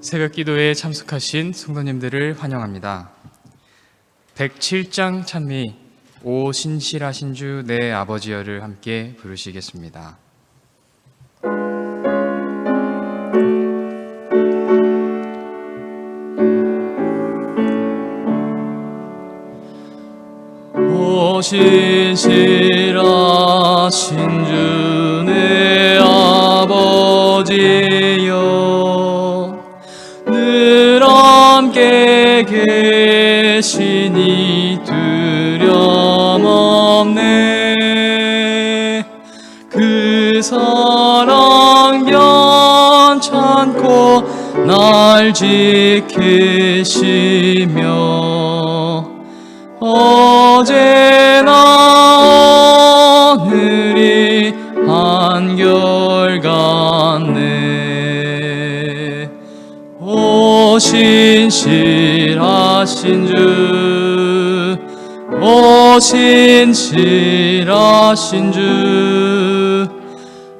새벽 기도에 참석하신 성도님들을 환영합니다. 107장 찬미 오 신실하신 주 내 아버지여를 함께 부르시겠습니다. 오 신실하신 주 내 아버지여, 늘 함께 계시니 두려움없네. 그 사랑 변찮고 날 지키시며 어제나 오늘이 한결같네. 오 신실하신 주, 오 신실하신 주,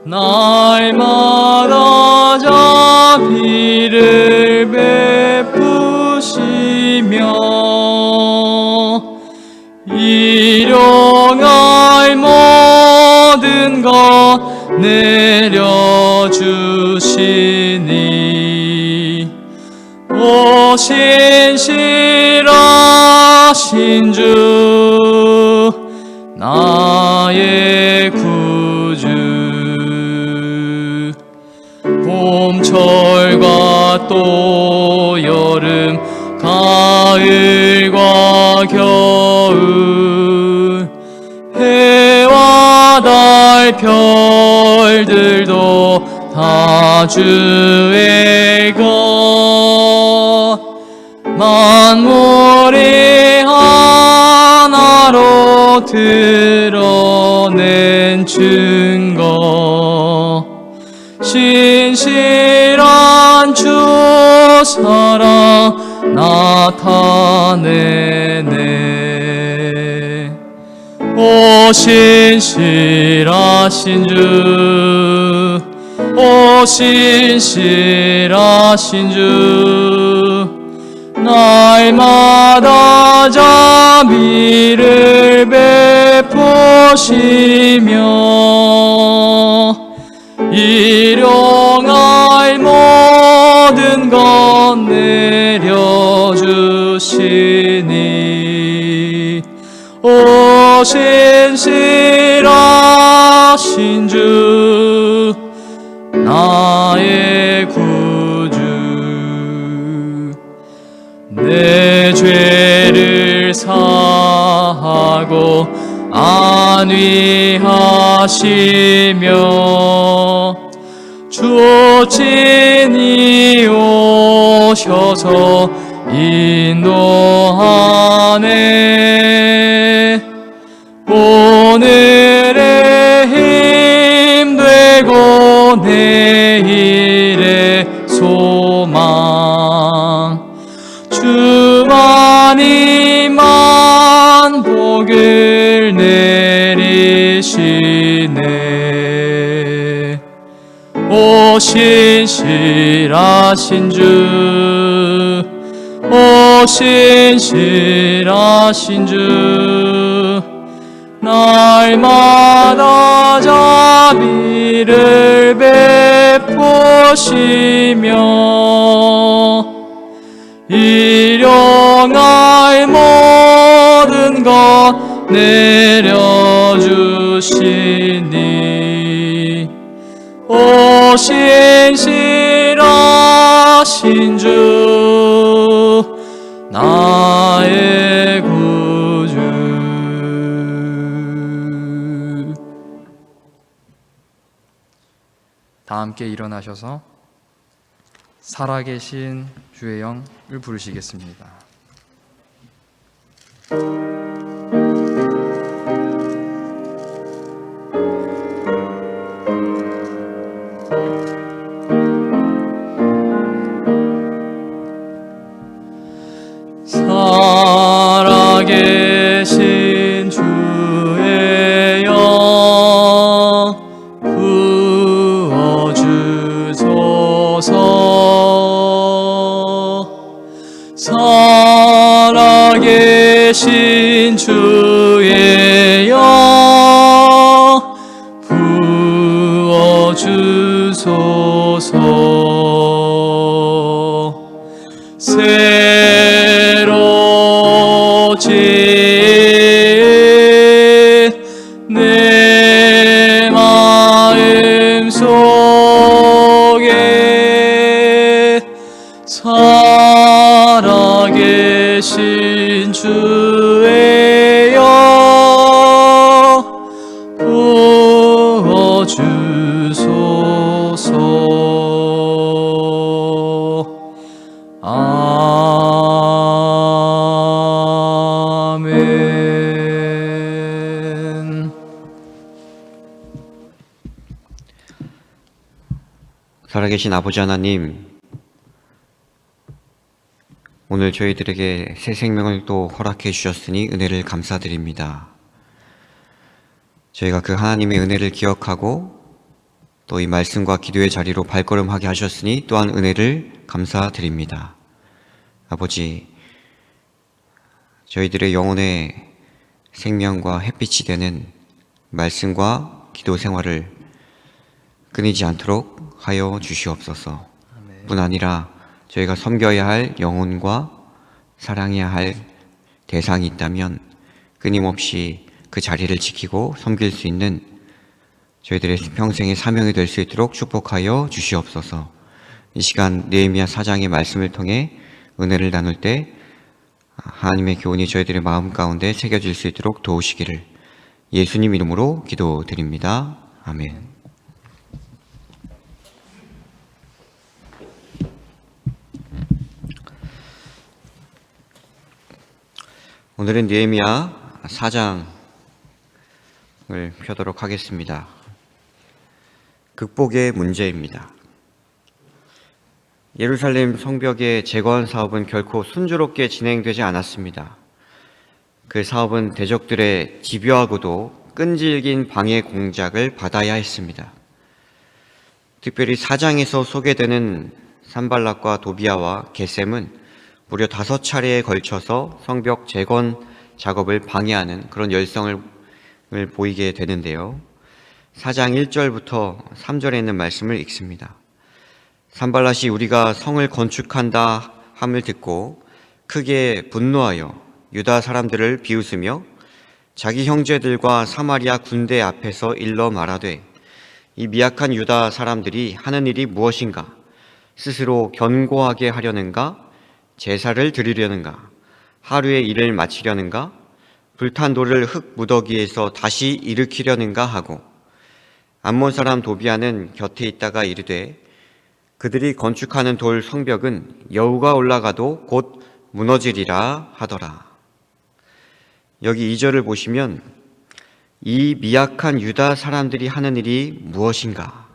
날마다 자비를 베푸시며 일용할 모든 것 내려주시니 오 신실하신 주 나의 구주. 봄철과 또 여름 가을과 겨울 해와 달 별들도 다 주의 것. 만물이 하나로 드러낸 증거. 신실한 주 사랑 나타내네. 오 신실하신 주, 오 신실하신 주, 날마다 자비를 베푸시며 일용할 모든 것 내려주시니 오 신실하신 주 나의 구주. 내 죄를 사하고 안위하시며 주 친히 오셔서 인도하네. 오늘의 힘 되고 내일의 소망. 주만이만 복을 내리시네. 오 신실하신 주, 오 신실하신 주, 날마다 자비를 베푸시며 일용할 모든 것 내려주시니 오 신실하신 주 나의 구주. 다 함께 일어나셔서 살아계신 주의 영을 부르시겠습니다. 살아계신 주의 영 부어주소서. 주소서. 새로 지은 내 마음 속에 살아계신 주의 영 부어주소서. 아멘. 살아계신 아버지 하나님, 오늘 저희들에게 새 생명을 또 허락해 주셨으니 은혜를 감사드립니다. 저희가 그 하나님의 은혜를 기억하고 또 이 말씀과 기도의 자리로 발걸음하게 하셨으니 또한 은혜를 감사드립니다. 아버지, 저희들의 영혼의 생명과 햇빛이 되는 말씀과 기도 생활을 끊이지 않도록 하여 주시옵소서. 뿐 아니라 저희가 섬겨야 할 영혼과 사랑해야 할 대상이 있다면 끊임없이 그 자리를 지키고 섬길 수 있는 저희들의 평생의 사명이 될 수 있도록 축복하여 주시옵소서. 이 시간 느헤미야 4장의 말씀을 통해 은혜를 나눌 때 하나님의 교훈이 저희들의 마음 가운데 새겨질 수 있도록 도우시기를 예수님 이름으로 기도드립니다. 아멘. 오늘은 느헤미야 4장을 펴도록 하겠습니다. 극복의 문제입니다. 예루살렘 성벽의 재건 사업은 결코 순조롭게 진행되지 않았습니다. 그 사업은 대적들의 집요하고도 끈질긴 방해 공작을 받아야 했습니다. 특별히 4장에서 소개되는 산발락과 도비아와 게셈은 무려 5차례에 걸쳐서 성벽 재건 작업을 방해하는 그런 열성을 보이게 되는데요. 4장 1절부터 3절에 있는 말씀을 읽습니다. 산발랏이 우리가 성을 건축한다 함을 듣고 크게 분노하여 유다 사람들을 비웃으며 자기 형제들과 사마리아 군대 앞에서 일러 말하되 이 미약한 유다 사람들이 하는 일이 무엇인가? 스스로 견고하게 하려는가? 제사를 드리려는가? 하루의 일을 마치려는가? 불탄 돌을 흙 무더기에서 다시 일으키려는가 하고 암몬 사람 도비아는 곁에 있다가 이르되 그들이 건축하는 돌 성벽은 여우가 올라가도 곧 무너지리라 하더라. 여기 2절을 보시면 이 미약한 유다 사람들이 하는 일이 무엇인가?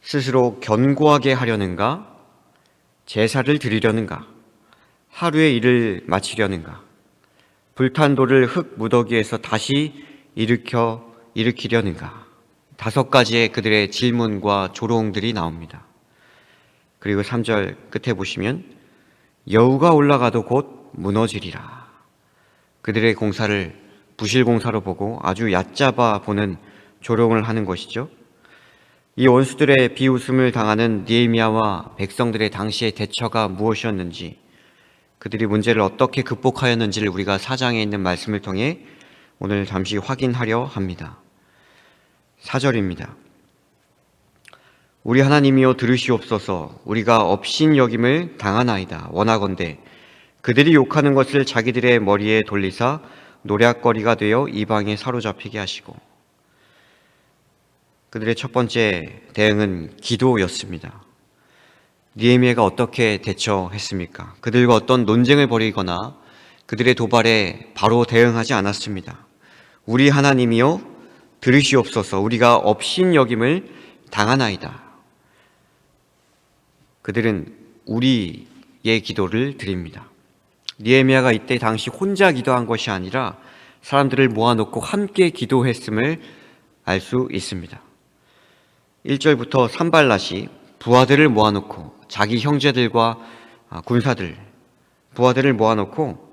스스로 견고하게 하려는가? 제사를 드리려는가? 하루의 일을 마치려는가? 불탄 돌을 흙 무더기에서 다시 일으키려는가? 5가지의 그들의 질문과 조롱들이 나옵니다. 그리고 3절 끝에 보시면 여우가 올라가도 곧 무너지리라. 그들의 공사를 부실공사로 보고 아주 얕잡아 보는 조롱을 하는 것이죠. 이 원수들의 비웃음을 당하는 느헤미야와 백성들의 당시의 대처가 무엇이었는지, 그들이 문제를 어떻게 극복하였는지를 우리가 4장에 있는 말씀을 통해 오늘 잠시 확인하려 합니다. 4절입니다. 우리 하나님이여 들으시옵소서. 우리가 업신여김을 당하나이다. 원하건대 그들이 욕하는 것을 자기들의 머리에 돌리사 노략거리가 되어 이방에 사로잡히게 하시고. 그들의 첫 번째 대응은 기도였습니다. 느헤미야가 어떻게 대처했습니까? 그들과 어떤 논쟁을 벌이거나 그들의 도발에 바로 대응하지 않았습니다. 우리 하나님이여 들으시옵소서. 우리가 업신여김을 당하나이다. 그들은 우리의 기도를 드립니다. 느헤미야가 이때 당시 혼자 기도한 것이 아니라 사람들을 모아놓고 함께 기도했음을 알 수 있습니다. 1절부터 산발랏이 부하들을 모아놓고 자기 형제들과 군사들, 부하들을 모아놓고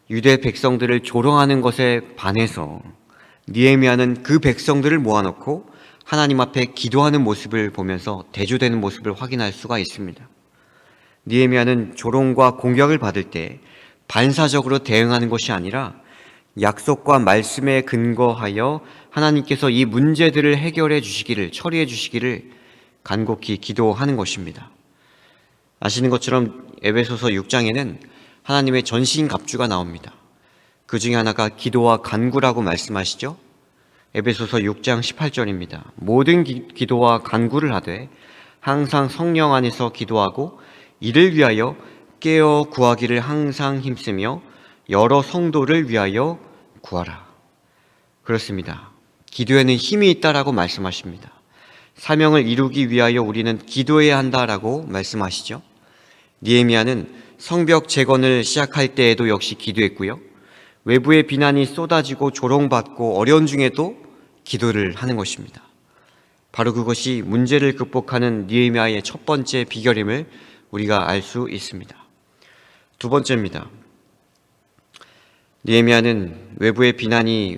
유대 백성들을 조롱하는 것에 반해서 느헤미야는 그 백성들을 모아놓고 하나님 앞에 기도하는 모습을 보면서 대조되는 모습을 확인할 수가 있습니다. 느헤미야는 조롱과 공격을 받을 때 반사적으로 대응하는 것이 아니라 약속과 말씀에 근거하여 하나님께서 이 문제들을 해결해 주시기를, 처리해 주시기를 간곡히 기도하는 것입니다. 아시는 것처럼 에베소서 6장에는 하나님의 전신갑주가 나옵니다. 그 중에 하나가 기도와 간구라고 말씀하시죠. 에베소서 6장 18절입니다. 모든 기도와 간구를 하되 항상 성령 안에서 기도하고 이를 위하여 깨어 구하기를 항상 힘쓰며 여러 성도를 위하여 구하라. 그렇습니다. 기도에는 힘이 있다라고 말씀하십니다. 사명을 이루기 위하여 우리는 기도해야 한다라고 말씀하시죠. 느헤미야는 성벽 재건을 시작할 때에도 역시 기도했고요. 외부의 비난이 쏟아지고 조롱받고 어려운 중에도 기도를 하는 것입니다. 바로 그것이 문제를 극복하는 느헤미야의 첫 번째 비결임을 우리가 알 수 있습니다. 두 번째입니다. 느헤미야는 외부의 비난이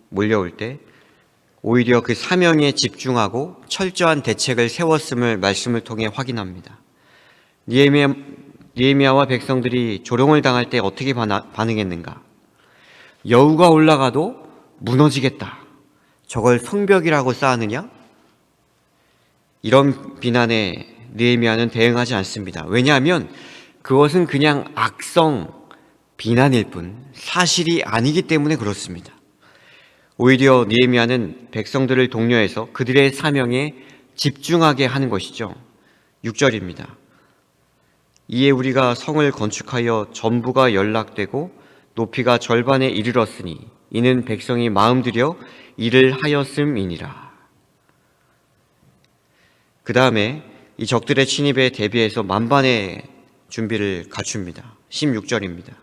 몰려올 때 오히려 그 사명에 집중하고 철저한 대책을 세웠음을 말씀을 통해 확인합니다. 느헤미야와 백성들이 조롱을 당할 때 어떻게 반응했는가? 여우가 올라가도 무너지겠다. 저걸 성벽이라고 쌓느냐? 이런 비난에 느헤미야는 대응하지 않습니다. 왜냐하면 그것은 그냥 악성 비난일 뿐 사실이 아니기 때문에 그렇습니다. 오히려 느헤미야는 백성들을 독려해서 그들의 사명에 집중하게 하는 것이죠. 6절입니다. 이에 우리가 성을 건축하여 전부가 연락되고 높이가 절반에 이르렀으니 이는 백성이 마음들여 일을 하였음이니라. 그 다음에 이 적들의 침입에 대비해서 만반의 준비를 갖춥니다. 16절입니다.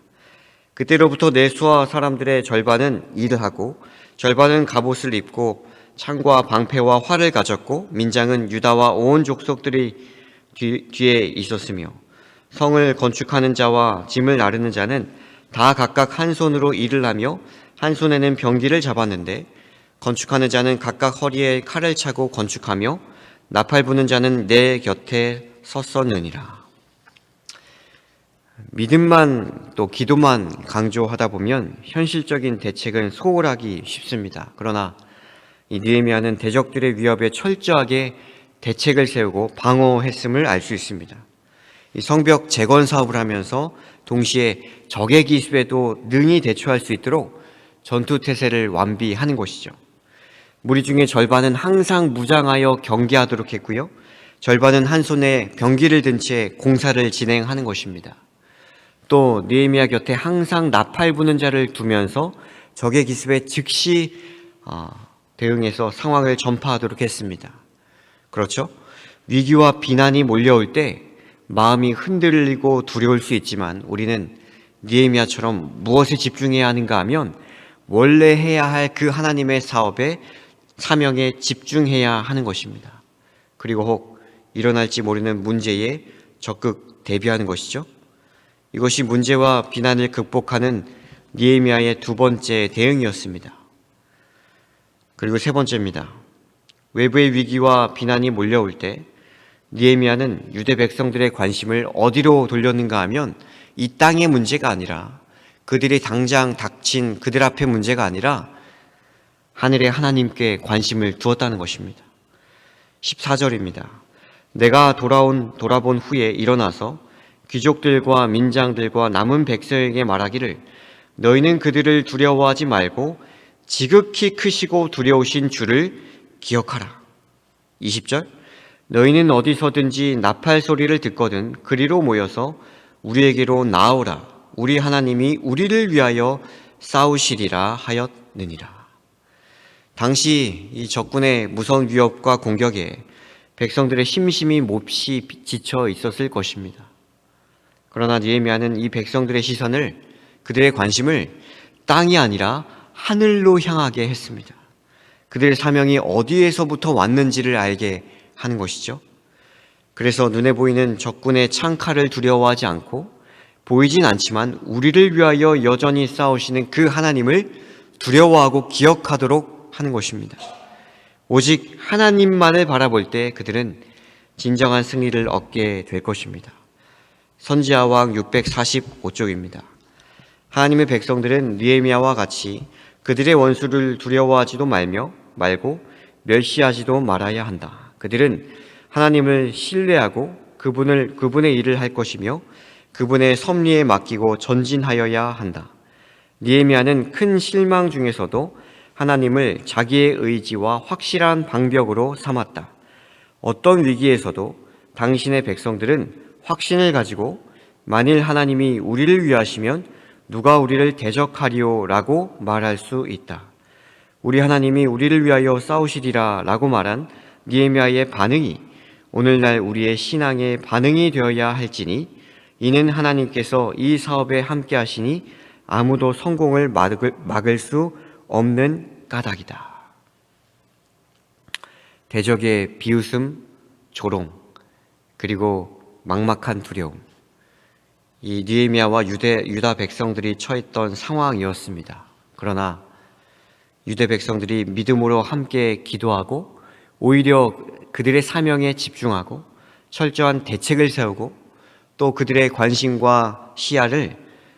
그때로부터 내 수하 사람들의 절반은 일을 하고 절반은 갑옷을 입고 창과 방패와 활을 가졌고 민장은 유다와 온 족속들이 뒤에 있었으며 성을 건축하는 자와 짐을 나르는 자는 다 각각 한 손으로 일을 하며 한 손에는 병기를 잡았는데 건축하는 자는 각각 허리에 칼을 차고 건축하며 나팔 부는 자는 내 곁에 섰었느니라. 믿음만 또 기도만 강조하다 보면 현실적인 대책은 소홀하기 쉽습니다. 그러나 이 느헤미야는 대적들의 위협에 철저하게 대책을 세우고 방어했음을 알 수 있습니다. 이 성벽 재건 사업을 하면서 동시에 적의 기습에도 능히 대처할 수 있도록 전투 태세를 완비하는 것이죠. 무리 중에 절반은 항상 무장하여 경계하도록 했고요. 절반은 한 손에 병기를 든 채 공사를 진행하는 것입니다. 또 느헤미야 곁에 항상 나팔 부는 자를 두면서 적의 기습에 즉시 대응해서 상황을 전파하도록 했습니다. 그렇죠? 위기와 비난이 몰려올 때 마음이 흔들리고 두려울 수 있지만 우리는 느헤미야처럼 무엇에 집중해야 하는가 하면 원래 해야 할 그 하나님의 사업에 사명에 집중해야 하는 것입니다. 그리고 혹 일어날지 모르는 문제에 적극 대비하는 것이죠. 이것이 문제와 비난을 극복하는 느헤미야의 두 번째 대응이었습니다. 그리고 세 번째입니다. 외부의 위기와 비난이 몰려올 때 느헤미야는 유대 백성들의 관심을 어디로 돌렸는가 하면 이 땅의 문제가 아니라 그들이 당장 닥친 그들 앞의 문제가 아니라 하늘의 하나님께 관심을 두었다는 것입니다. 14절입니다. 내가 돌아본 후에 일어나서 귀족들과 민장들과 남은 백성에게 말하기를 너희는 그들을 두려워하지 말고 지극히 크시고 두려우신 주를 기억하라. 20절 너희는 어디서든지 나팔 소리를 듣거든 그리로 모여서 우리에게로 나오라. 우리 하나님이 우리를 위하여 싸우시리라 하였느니라. 당시 이 적군의 무서운 위협과 공격에 백성들의 심심이 몹시 지쳐 있었을 것입니다. 그러나 느헤미야는 이 백성들의 시선을, 그들의 관심을 땅이 아니라 하늘로 향하게 했습니다. 그들의 사명이 어디에서부터 왔는지를 알게 하는 것이죠. 그래서 눈에 보이는 적군의 창칼을 두려워하지 않고 보이진 않지만 우리를 위하여 여전히 싸우시는 그 하나님을 두려워하고 기억하도록 하는 것입니다. 오직 하나님만을 바라볼 때 그들은 진정한 승리를 얻게 될 것입니다. 선지자왕 645쪽입니다. 하나님의 백성들은 느헤미야와 같이 그들의 원수를 두려워하지도 말고 멸시하지도 말아야 한다. 그들은 하나님을 신뢰하고 그분의 일을 할 것이며 그분의 섭리에 맡기고 전진하여야 한다. 느헤미야는 큰 실망 중에서도 하나님을 자기의 의지와 확실한 방벽으로 삼았다. 어떤 위기에서도 당신의 백성들은 확신을 가지고 만일 하나님이 우리를 위하시면 누가 우리를 대적하리요 라고 말할 수 있다. 우리 하나님이 우리를 위하여 싸우시리라 라고 말한 느헤미야의 반응이 오늘날 우리의 신앙의 반응이 되어야 할지니 이는 하나님께서 이 사업에 함께 하시니 아무도 성공을 막을 수 없는 까닭이다. 대적의 비웃음, 조롱, 그리고 막막한 두려움. 이 느헤미야와 유다 백성들이 처했던 상황이었습니다. 그러나 유대 백성들이 믿음으로 함께 기도하고 오히려 그들의 사명에 집중하고 철저한 대책을 세우고 또 그들의 관심과 시야를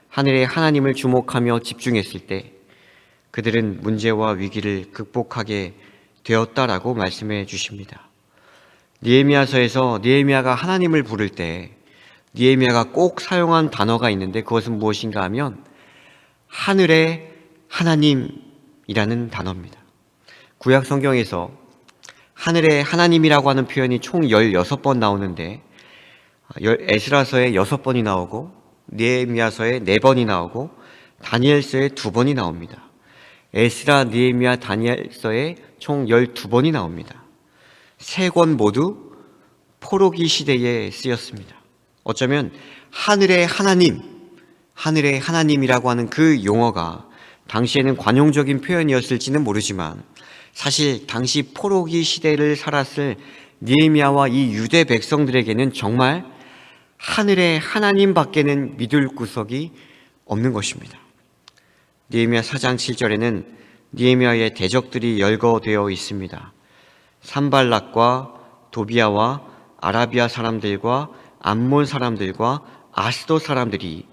하늘의 하나님을 주목하며 집중했을 때 그들은 문제와 위기를 극복하게 되었다라고 말씀해 주십니다. 느헤미야서에서 느헤미야가 하나님을 부를 때 느헤미야가 꼭 사용한 단어가 있는데 그것은 무엇인가 하면 하늘의 하나님이라는 단어입니다. 구약 성경에서 하늘의 하나님이라고 하는 표현이 총 16번 나오는데 에스라서에 6번이 나오고 느헤미야서에 4번이 나오고 다니엘서에 2번이 나옵니다. 에스라, 느헤미야, 다니엘서에 총 12번이 나옵니다. 3권 모두 포로기 시대에 쓰였습니다. 어쩌면 하늘의 하나님이라고 하는 그 용어가 당시에는 관용적인 표현이었을지는 모르지만 사실 당시 포로기 시대를 살았을 느헤미야와 이 유대 백성들에게는 정말 하늘의 하나님밖에는 믿을 구석이 없는 것입니다. 느헤미야 4장 7절에는 느헤미야의 대적들이 열거되어 있습니다. 산발락과 도비아와 아라비아 사람들과 암몬 사람들과 아스도 사람들이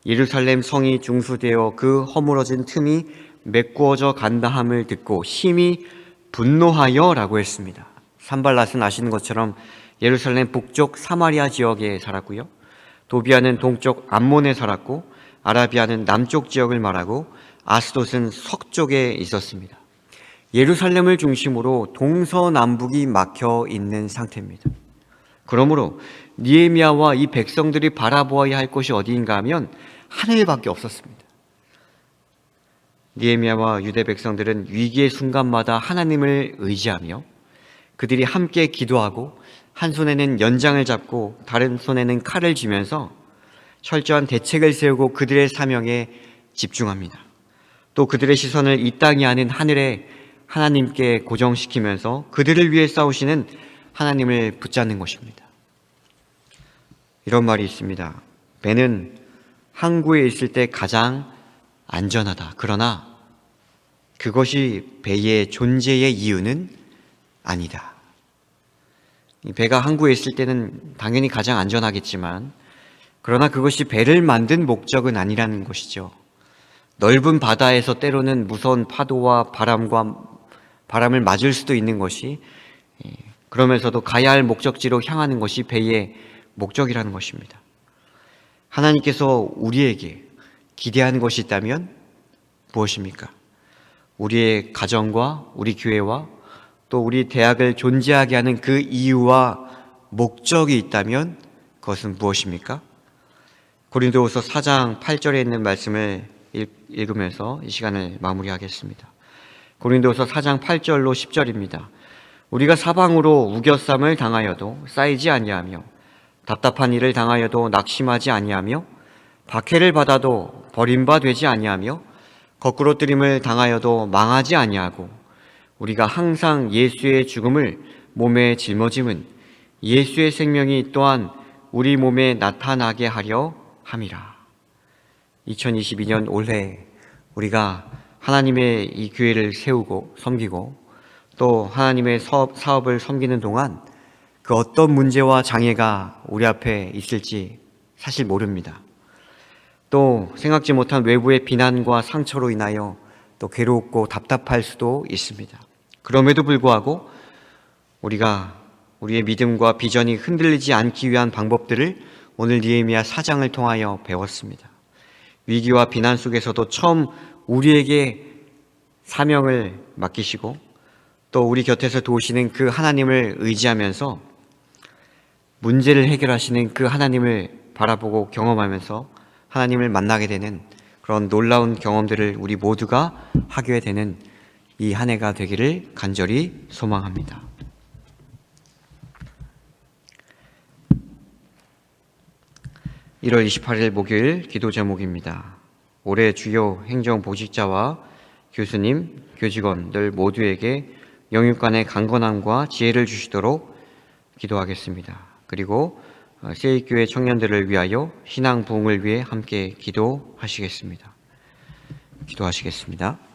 예루살렘 성이 중수되어 그 허물어진 틈이 메꾸어져 간다함을 듣고 심히 분노하여 라고 했습니다. 산발랏은 아시는 것처럼 예루살렘 북쪽 사마리아 지역에 살았고요. 도비아는 동쪽 암몬에 살았고 아라비아는 남쪽 지역을 말하고 아스돗은 서쪽에 있었습니다. 예루살렘을 중심으로 동서남북이 막혀 있는 상태입니다. 그러므로 느헤미야와 이 백성들이 바라보아야 할 곳이 어디인가 하면 하늘밖에 없었습니다. 느헤미야와 유대 백성들은 위기의 순간마다 하나님을 의지하며 그들이 함께 기도하고 한 손에는 연장을 잡고 다른 손에는 칼을 쥐면서 철저한 대책을 세우고 그들의 사명에 집중합니다. 또 그들의 시선을 이 땅이 아닌 하늘에 하나님께 고정시키면서 그들을 위해 싸우시는 하나님을 붙잡는 것입니다. 이런 말이 있습니다. 배는 항구에 있을 때 가장 안전하다. 그러나 그것이 배의 존재의 이유는 아니다. 이 배가 항구에 있을 때는 당연히 가장 안전하겠지만 그러나 그것이 배를 만든 목적은 아니라는 것이죠. 넓은 바다에서 때로는 무서운 파도와 바람을 맞을 수도 있는 것이 그러면서도 가야 할 목적지로 향하는 것이 배의 목적이라는 것입니다. 하나님께서 우리에게 기대하는 것이 있다면 무엇입니까? 우리의 가정과 우리 교회와 또 우리 대학을 존재하게 하는 그 이유와 목적이 있다면 그것은 무엇입니까? 고린도후서 4장 8절에 있는 말씀을 읽으면서 이 시간을 마무리하겠습니다. 고린도후서 4장 8절로 10절입니다. 우리가 사방으로 우겨쌈을 당하여도 쌓이지 아니하며 답답한 일을 당하여도 낙심하지 아니하며 박해를 받아도 버림바 되지 아니하며 거꾸로 뜨림을 당하여도 망하지 아니하고 우리가 항상 예수의 죽음을 몸에 짊어짐은 예수의 생명이 또한 우리 몸에 나타나게 하려 함이라. 2022년 올해 우리가 하나님의 이 교회를 세우고 섬기고 또 하나님의 사업을 섬기는 동안 그 어떤 문제와 장애가 우리 앞에 있을지 사실 모릅니다. 또 생각지 못한 외부의 비난과 상처로 인하여 또 괴롭고 답답할 수도 있습니다. 그럼에도 불구하고 우리가 우리의 믿음과 비전이 흔들리지 않기 위한 방법들을 오늘 느헤미야 4장을 통하여 배웠습니다. 위기와 비난 속에서도 처음 우리에게 사명을 맡기시고 또 우리 곁에서 도우시는 그 하나님을 의지하면서 문제를 해결하시는 그 하나님을 바라보고 경험하면서 하나님을 만나게 되는 그런 놀라운 경험들을 우리 모두가 하게 되는 이 한 해가 되기를 간절히 소망합니다. (1월 28일) 목요일 기도 제목입니다. 올해 주요 행정보직자와 교수님, 교직원들 모두에게 영육간의 강건함과 지혜를 주시도록 기도하겠습니다. 그리고 세익교회 청년들을 위하여 신앙 부흥을 위해 함께 기도하시겠습니다. 기도하시겠습니다.